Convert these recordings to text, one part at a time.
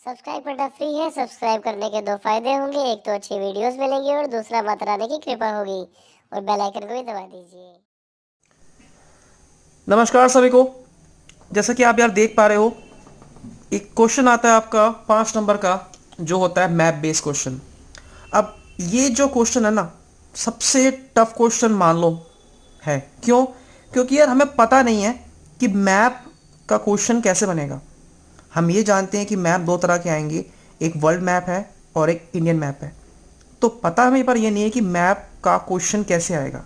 Subscribe करना free है। Subscribe करने के दो फायदे होंगे, एक तो अच्छी वीडियोस मिलेंगी और दूसरा माता रानी की कृपा होगी। और बेल आइकन को भी दबा दीजिए। नमस्कार सभी को। जैसा कि आप यार देख पा रहे हो, एक क्वेश्चन आता है आपका 5 नंबर का, जो होता है मैप बेस्ड क्वेश्चन। अब ये जो क्वेश्चन है ना, सबसे टफ क्वेश्चन मान लो है। क्यों? क्योंकि यार हमें पता नहीं है कि मैप का क्वेश्चन कैसे बनेगा। हम ये जानते हैं कि मैप दो तरह के आएंगे, एक वर्ल्ड मैप है और एक इंडियन मैप है। तो पता हमें पर यह नहीं है कि मैप का क्वेश्चन कैसे आएगा।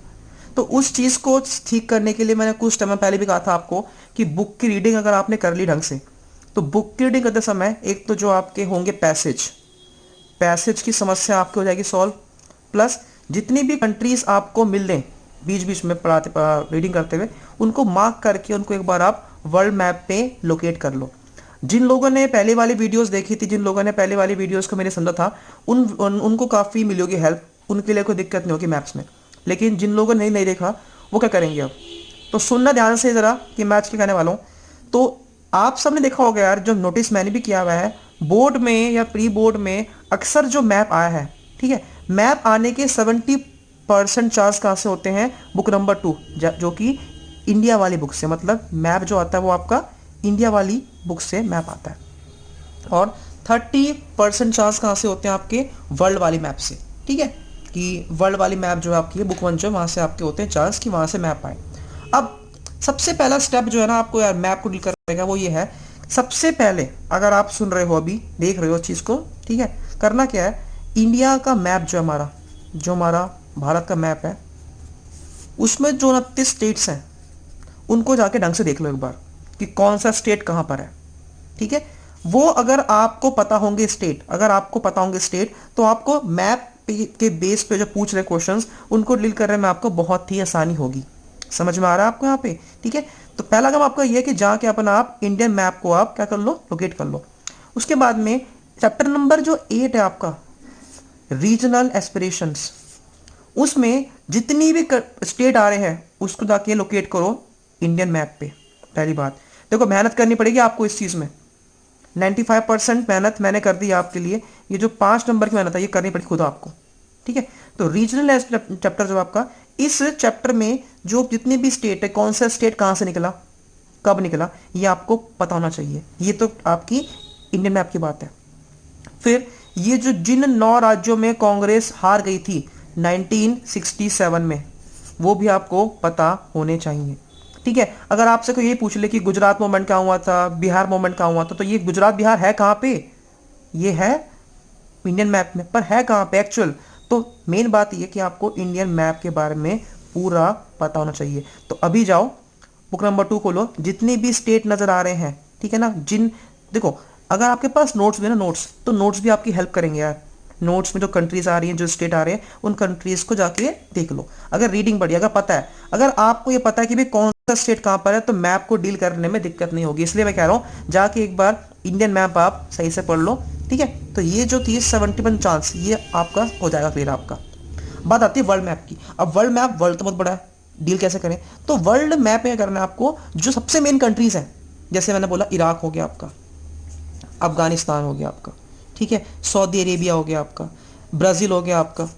तो उस चीज़ को ठीक करने के लिए मैंने कुछ टाइम पहले भी कहा था आपको कि बुक की रीडिंग अगर आपने कर ली ढंग से, तो बुक की रीडिंग करते समय एक तो जो आपके होंगे पैसेज पैसेज की समस्या आपकी हो जाएगी सॉल्व। प्लस जितनी भी कंट्रीज आपको मिल लें बीच बीच में पढ़ाते रीडिंग करते हुए, उनको मार्क करके उनको एक बार आप वर्ल्ड मैप पे लोकेट कर लो। जिन लोगों ने पहले वाली वीडियोस देखी थी, जिन लोगों ने पहले वाली वीडियोस को मैंने समझा था, उनको काफ़ी मिली होगी हेल्प, उनके लिए कोई दिक्कत नहीं होगी मैप्स में। लेकिन जिन लोगों ने नहीं देखा, वो क्या करेंगे अब? तो सुनना ध्यान से ज़रा कि मैं आज क्या कहने वाला हूँ। तो आप सबने देखा होगा यार, जो नोटिस मैंने भी किया हुआ है, बोर्ड में या प्री बोर्ड में अक्सर जो मैप आया है, ठीक है, मैप आने के 70% चांस कहाँ से होते हैं? बुक नंबर 2, जो कि इंडिया वाली बुक से, मतलब मैप जो आता है वो आपका इंडिया वाली बुक से मैप आता है। और 30% चांस कहाँ से होते हैं? आपके वर्ल्ड वाली मैप से। ठीक है, कि वर्ल्ड वाली मैप जो है आपकी बुक 1 जो, वहाँ से आपके होते हैं चांस कि वहाँ से मैप आए। अब सबसे पहला स्टेप जो है ना आपको यार मैप को डील करने का, वो ये है। सबसे पहले अगर आप सुन रहे हो, अभी देख रहे हो चीज़ को, ठीक है, करना क्या है? इंडिया का मैप जो हमारा भारत का मैप है, उसमें जो 29 स्टेट्स हैं, उनको जाके ढंग से देख लो एक बार कि कौन सा स्टेट कहाँ पर है। ठीक है, वो अगर आपको पता होंगे स्टेट, तो आपको मैप के बेस पे जो पूछ रहे क्वेश्चंस, उनको डील करने में आपको बहुत ही आसानी होगी। समझ में आ रहा है आपको यहाँ पे? ठीक है, तो पहला काम आपका ये है कि जाके अपना आप इंडियन मैप को आप क्या कर लो, लोकेट कर लो। उसके बाद में चैप्टर नंबर जो 8 है आपका, रीजनल एस्पिरेशंस, उसमें जितनी भी स्टेट आ रहे हैं उसको जाके लोकेट करो इंडियन मैप पे। पहली बात, देखो मेहनत करनी पड़ेगी आपको इस चीज़ में। 95% मेहनत मैंने कर दी आपके लिए। ये जो 5 नंबर की मेहनत है, ये करनी पड़ी खुद आपको। ठीक है, तो रीजनल चैप्टर जो आपका, इस चैप्टर में जो जितनी भी स्टेट है, कौन सा स्टेट कहाँ से निकला, कब निकला, ये आपको पता होना चाहिए। ये तो आपकी इंडियन मैप की बात है। फिर ये जो जिन 9 राज्यों में कांग्रेस हार गई थी 1967 में, वो भी आपको पता होने चाहिए। ठीक है, अगर आपसे कोई ये पूछ ले कि गुजरात मूवमेंट कहाँ हुआ था, बिहार मूवमेंट कहाँ हुआ था, तो ये गुजरात बिहार है कहाँ पे? ये है इंडियन मैप में, पर है कहाँ पे एक्चुअल? तो मेन बात ये कि आपको इंडियन मैप के बारे में पूरा पता होना चाहिए। तो अभी जाओ बुक नंबर 2 खोलो, जितने भी स्टेट नज़र आ रहे हैं, ठीक है ना, देखो, अगर आपके पास नोट्स भी है ना, तो नोट्स भी आपकी हेल्प करेंगे यार। नोट्स में जो कंट्रीज आ रही हैं, जो स्टेट आ रहे हैं, उन कंट्रीज को जाके देख लो। अगर रीडिंग बढ़िया, अगर पता है, अगर आपको ये पता है कि भाई कौन सा स्टेट कहाँ पर है, तो मैप को डील करने में दिक्कत नहीं होगी। इसलिए मैं कह रहा हूँ जाके एक बार इंडियन मैप आप सही से पढ़ लो। ठीक है, तो ये जो 70% चांस, ये आपका हो जाएगा क्लियर आपका। बात आती है वर्ल्ड मैप की। अब वर्ल्ड तो बहुत बड़ा है, डील कैसे करें? तो वर्ल्ड मैप में करना है आपको, जो सबसे मेन कंट्रीज हैं, जैसे मैंने बोला इराक हो गया आपका, अफगानिस्तान हो गया आपका, ठीक है, सऊदी अरेबिया हो गया आपका, ब्राज़ील हो गया आपका,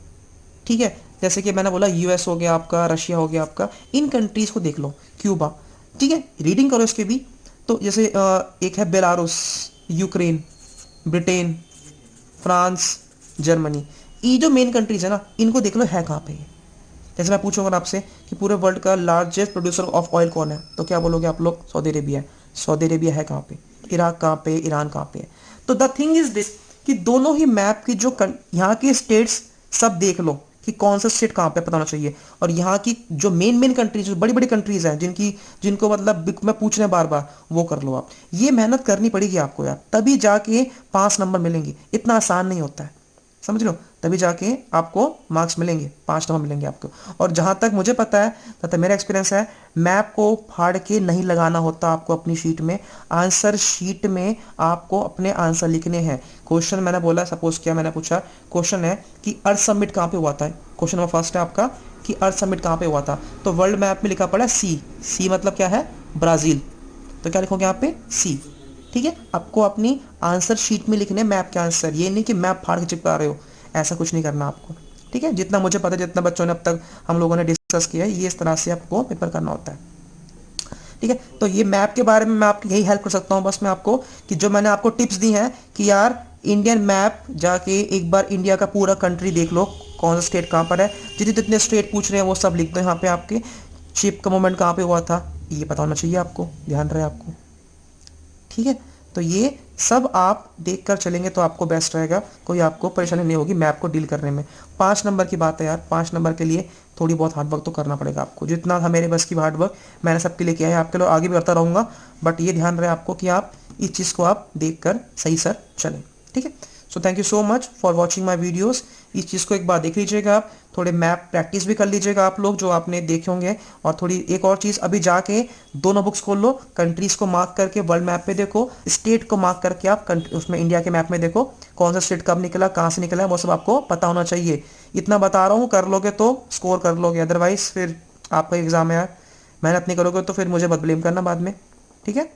ठीक है, जैसे कि मैंने बोला यूएस हो गया आपका, रशिया हो गया आपका, इन कंट्रीज़ को देख लो, क्यूबा। ठीक है, रीडिंग करो इसके भी। तो जैसे एक है Belarus, Ukraine, Britain, France, Germany. ये जो मेन कंट्रीज है ना, इनको देख लो है कहाँ पे ये। जैसे मैं पूछूंगा आपसे कि पूरे वर्ल्ड का लार्जेस्ट प्रोड्यूसर ऑफ ऑयल कौन है, तो क्या बोलोगे आप लोग? सऊदी अरेबिया है। सऊदी अरेबिया है कहाँ पे? इराक कहाँ पे? ईरान कहाँ पे है? तो द थिंग इज दिस कि दोनों ही मैप की जो यहाँ की स्टेट्स सब देख लो कि कौन सा स्टेट कहाँ पे, पता होना चाहिए। और यहाँ की जो मेन कंट्रीज, जो बड़ी बड़ी कंट्रीज हैं, जिनको मतलब मैं पूछ रहे हैं बार बार, वो कर लो आप। ये मेहनत करनी पड़ेगी आपको यार, तभी जाके 5 नंबर मिलेंगे। इतना आसान नहीं होता है, समझ लो, तभी जाके आपको मार्क्स मिलेंगे, 5 नंबर मिलेंगे आपको। और जहाँ तक मुझे पता है, तब तक मेरा एक्सपीरियंस है, मैप को फाड़ के नहीं लगाना होता आपको अपनी शीट में। आंसर शीट में आपको अपने आंसर लिखने हैं। क्वेश्चन मैंने बोला, सपोज किया, मैंने पूछा क्वेश्चन है कि अर्थ समिट कहाँ पे हुआ था। क्वेश्चन नंबर फर्स्ट है आपका कि अर्थ समिट कहाँ पे हुआ था, तो वर्ल्ड मैप में लिखा पड़ा सी। सी मतलब क्या है? ब्राज़ील। तो क्या लिखोगे यहाँ पे? सी। ठीक है, आपको अपनी आंसर शीट में लिखने मैप के आंसर, ये नहीं कि मैप फाड़ के चिपका रहे हो, ऐसा कुछ नहीं करना आपको। ठीक है, जितना मुझे पता है, जितना बच्चों ने अब तक हम लोगों ने डिस्कस किया है, ये इस तरह से आपको पेपर करना होता है। ठीक है, तो ये मैप के बारे में मैं आपकी यही हेल्प कर सकता हूँ बस मैं आपको, कि जो मैंने आपको टिप्स दी हैं कि यार इंडियन मैप जाके एक बार इंडिया का पूरा कंट्री देख लो, कौन सा स्टेट कहाँ पर है, जितने जितने स्टेट पूछ रहे हैं वो सब लिख दो यहाँ पे, आपके शिप का मूवमेंट कहाँ पे हुआ था ये पता होना चाहिए आपको, ध्यान रहे आपको। ठीक है, तो ये सब आप देख कर चलेंगे तो आपको बेस्ट रहेगा, कोई आपको परेशानी नहीं होगी मैप को डील करने में। 5 नंबर की बात है यार, 5 नंबर के लिए थोड़ी बहुत हार्डवर्क तो करना पड़ेगा आपको, जितना था मेरे बस की हार्डवर्क मैंने सबके लिए किया है, आपके लिए आगे भी करता रहूँगा, बट ये ध्यान रहे आपको कि आप इस चीज़ को आप देख कर सही सर चलें। ठीक है, so thank you so much for watching my videos. इस चीज़ को एक बार देख लीजिएगा आप, थोड़े मैप प्रैक्टिस भी कर लीजिएगा आप लोग जो आपने देखे होंगे, और थोड़ी एक और चीज़, अभी जाके दोनों बुक्स खोल लो, कंट्रीज़ को मार्क करके वर्ल्ड मैप पे देखो, स्टेट को मार्क करके आप उसमें इंडिया के मैप में देखो कौन सा स्टेट कब निकला, कहाँ से निकला है, वो सब आपको पता होना चाहिए। इतना बता रहा हूँ, कर लोगे तो स्कोर कर लोगे, अदरवाइज फिर आपका एग्ज़ाम है यार, मेहनत नहीं करोगे तो फिर मुझे मत ब्लेम करना बाद में। ठीक है।